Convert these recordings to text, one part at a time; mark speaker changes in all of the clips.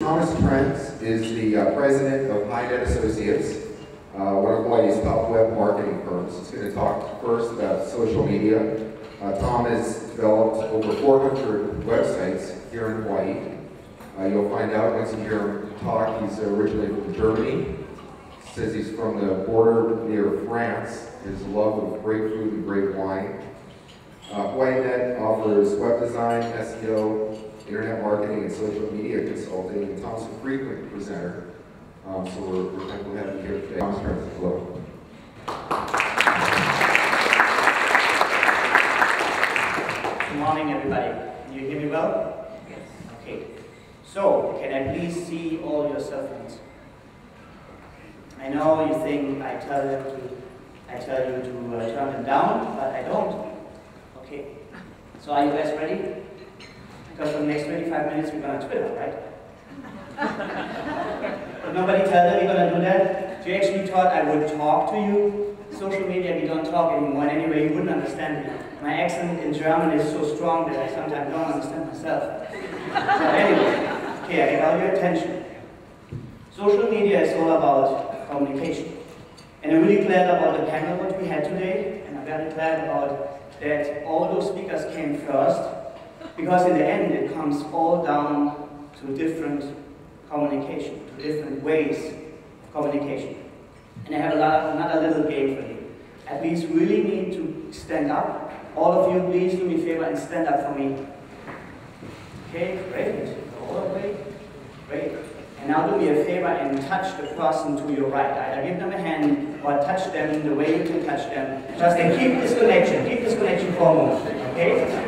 Speaker 1: Thomas Trenz is the president of Hynet Associates, one of Hawaii's top web marketing firms. He's going to talk first about social media. Tom has developed over 400 websites here in Hawaii. You'll find out once you hear him talk, he's originally from Germany. Says he's from the border near France. His love of great food and great wine. HawaiiNet offers web design, SEO, internet marketing, and social media consulting. And Tom's a frequent presenter, so we're thankful to have you here today. Thomas Trenz, hello.
Speaker 2: Good morning, everybody. Can you hear me well? Yes. Okay. So, can I please see all your cell phones? I know you think I tell you to turn them down, but I don't. Okay. So are you guys ready? Because for the next 25 minutes we're going to Twitter, right? But nobody tell them you're going to do that? You actually thought I would talk to you? Social media, we don't talk anymore, and anyway, you wouldn't understand me. My accent in German is so strong that I sometimes don't understand myself. So anyway, okay, I get all your attention. Social media is all about communication. And I'm really glad about the panel that we had today, and I'm very glad about that all those speakers came first, because in the end it comes all down to different communication, to different ways of communication. And I have another little game for you. At least really need to stand up. All of you, please do me a favor and stand up for me. Okay, great. All the way. Great. And now do me a favor and touch the person to your right. Either give them a hand or touch them the way you can touch them. Just keep this connection for a moment. Okay?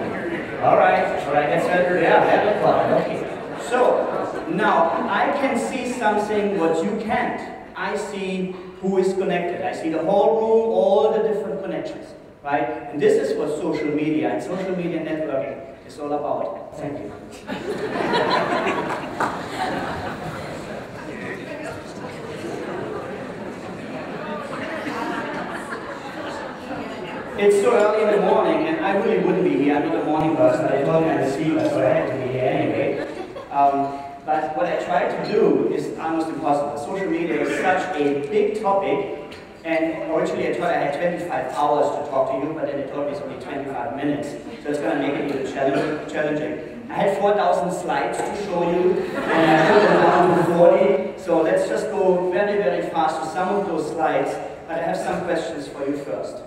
Speaker 2: Alright, that's it. Yeah, that's a problem. Okay. So, now I can see something what you can't. I see who is connected. I see the whole room, all the different connections. Right? And this is what social media and social media networking is all about. Thank you. It's so early in the morning, and I really wouldn't be here. I'm not a morning person. I told me I'm a sleeper, so I had to be here anyway. But what I try to do is almost impossible. Social media is such a big topic, and originally I thought I had 25 hours to talk to you, but then they told me it's only 25 minutes. So it's going to make it even challenging. I had 4,000 slides to show you, and I put them down to 40. So let's just go very, very fast to some of those slides, but I have some questions for you first.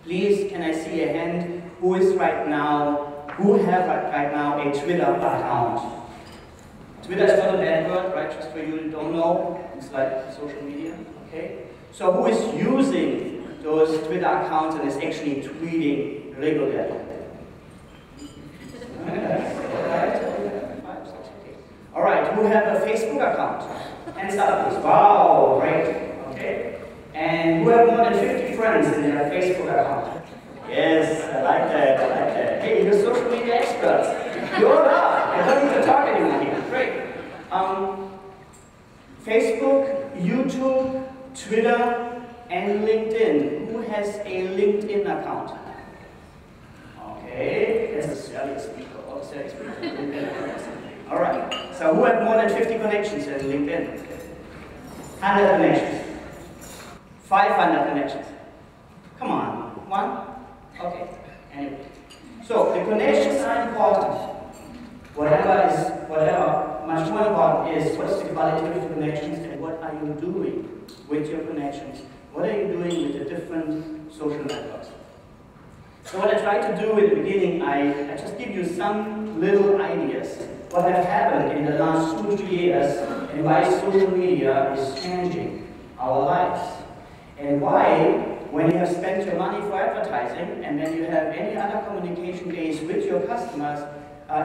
Speaker 2: Please, can I see a hand who have right now a Twitter account? Twitter is not a bad word, right? Just for you who don't know, it's like social media, okay? So who is using those Twitter accounts and is actually tweeting regularly? All right, who have a Facebook account? Hands up, please. Wow, great, okay. And who have more than 50 friends in their Facebook account? Yes, I like that, Hey, you're social media experts. You're up. I don't need to talk anymore here. Great. Facebook, YouTube, Twitter, and LinkedIn. Who has a LinkedIn account? Okay, that's a serious speaker. All serious people. All right. So who have more than 50 connections in LinkedIn? 100 connections. 500 connections. Come on. One? Okay. Anyway. So the connections are important. Whatever, much more important is what is the quality of your connections and what are you doing with your connections? What are you doing with the different social networks? So what I try to do in the beginning, I just give you some little ideas what have happened in the last 2-3 years and why social media is changing our lives. And why, when you have spent your money for advertising and then you have any other communication days with your customers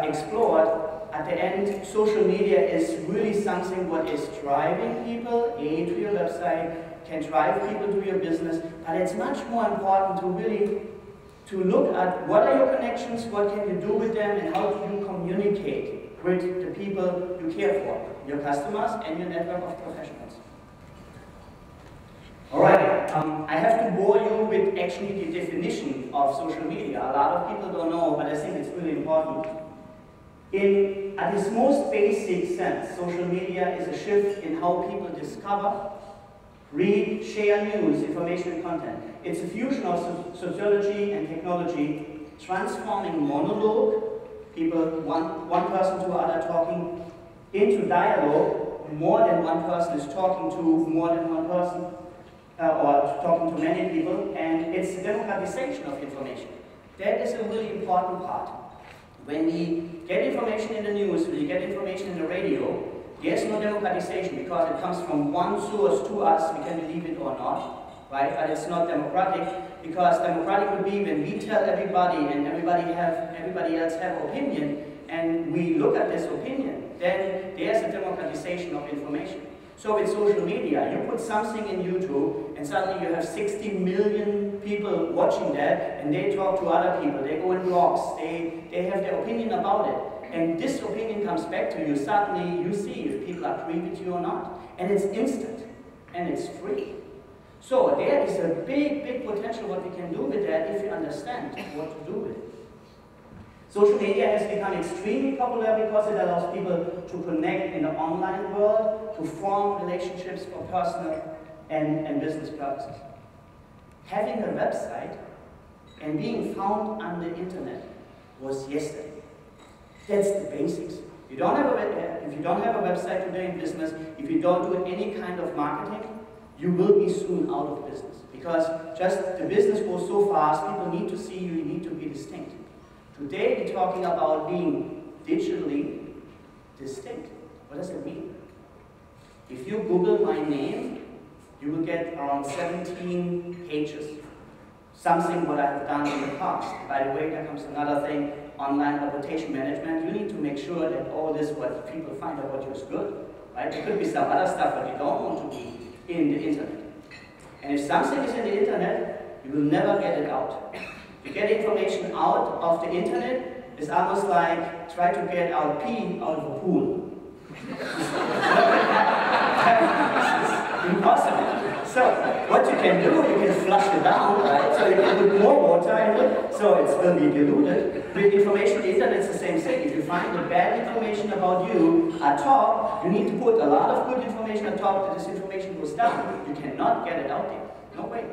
Speaker 2: explored, at the end, social media is really something what is driving people to your website, can drive people to your business, but it's much more important to really look at what are your connections, what can you do with them, and how do you communicate with the people you care for, your customers and your network of professionals. All right, I have to bore you with actually the definition of social media. A lot of people don't know, but I think it's really important. In at its most basic sense, social media is a shift in how people discover, read, share news, information, and content. It's a fusion of sociology and technology, transforming monologue, people, one person to another talking, into dialogue. More than one person is talking to more than one person, or talking to many people, and it's the democratization of information. That is a really important part. When we get information in the news, when you get information in the radio, there's no democratization because it comes from one source to us, we can believe it or not, right? But it's not democratic, because democratic would be when we tell everybody and everybody else have opinion, and we look at this opinion, then there's a democratization of information. So with social media, you put something in YouTube, and suddenly you have 60 million people watching that, and they talk to other people, they go in blogs, they have their opinion about it. And this opinion comes back to you, suddenly you see if people agree with you or not. And it's instant, and it's free. So there is a big, big potential what we can do with that if you understand what to do with it. Social media has become extremely popular because it allows people to connect in the online world, to form relationships for personal and business purposes. Having a website and being found on the internet was yesterday. That's the basics. If you don't have a website today in business, if you don't do any kind of marketing, you will be soon out of business. Because just the business goes so fast, people need to see you, you need to be distinct. Today we're talking about being digitally distinct. What does that mean? If you Google my name, you will get around 17 pages. Something what I have done in the past. By the way, there comes another thing, online reputation management. You need to make sure that all this what people find out what you is good. Right? There could be some other stuff that you don't want to be in the internet. And if something is in the internet, you will never get it out. To get information out of the internet is almost like try to get out pee out of a pool. Impossible. So what you can do, you can flush it down, right? So you can put more water in it, so it will be diluted. With information on the internet, it's the same thing. If you find the bad information about you at top, you need to put a lot of good information at top that this information goes down. You cannot get it out there. No way.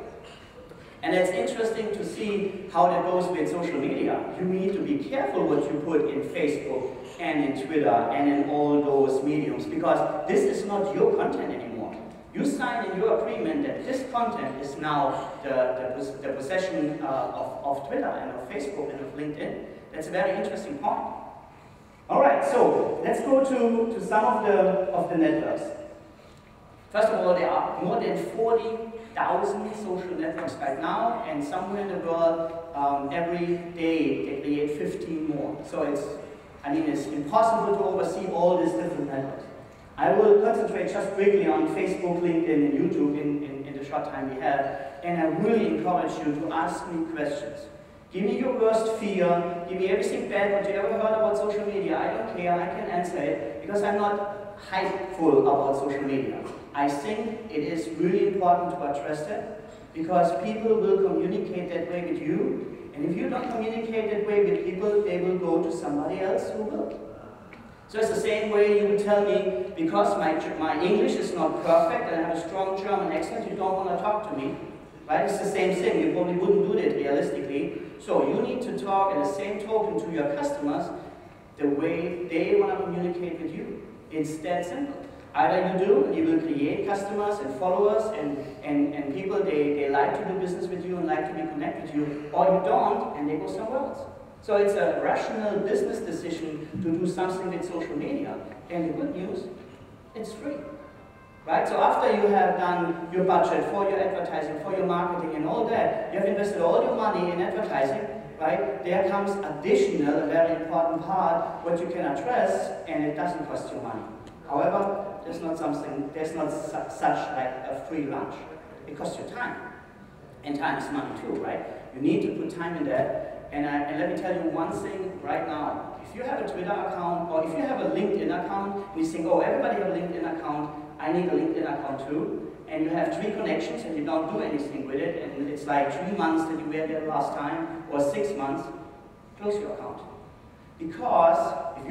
Speaker 2: And it's interesting to see how that goes with social media. You need to be careful what you put in Facebook and in Twitter and in all those mediums, because this is not your content anymore. You sign in your agreement that this content is now the possession of Twitter and of Facebook and of LinkedIn. That's a very interesting point. All right, so let's go to some of the networks. First of all, there are more than 40,000 social networks right now, and somewhere in the world, every day they create 15 more. So it's impossible to oversee all these different networks. I will concentrate just quickly on Facebook, LinkedIn, and YouTube in the short time we have, and I really encourage you to ask me questions. Give me your worst fear, give me everything bad what you ever heard about social media. I don't care, I can answer it, because I'm not hypeful about social media. I think it is really important to address that, because people will communicate that way with you, and if you don't communicate that way with people, they will go to somebody else who will. So it's the same way you would tell me, because my English is not perfect and I have a strong German accent, you don't want to talk to me. Right? It's the same thing, you probably wouldn't do that realistically. So you need to talk in the same token to your customers the way they want to communicate with you. It's that simple. Either you do, you will create customers and followers and people, they like to do business with you and like to be connected with you, or you don't, and they go somewhere else. So it's a rational business decision to do something with social media. And the good news, it's free. Right? So after you have done your budget for your advertising, for your marketing and all that, you have invested all your money in advertising, right? There comes additional, a very important part, what you can address, and it doesn't cost you money. However, there's not such like a free lunch. It costs you time. And time is money too, right? You need to put time in that. And let me tell you one thing right now. If you have a Twitter account, or if you have a LinkedIn account, and you think, oh, everybody have a LinkedIn account, I need a LinkedIn account too, and you have 3 connections and you don't do anything with it, and it's like 3 months that you were there last time, or 6 months, close your account. Because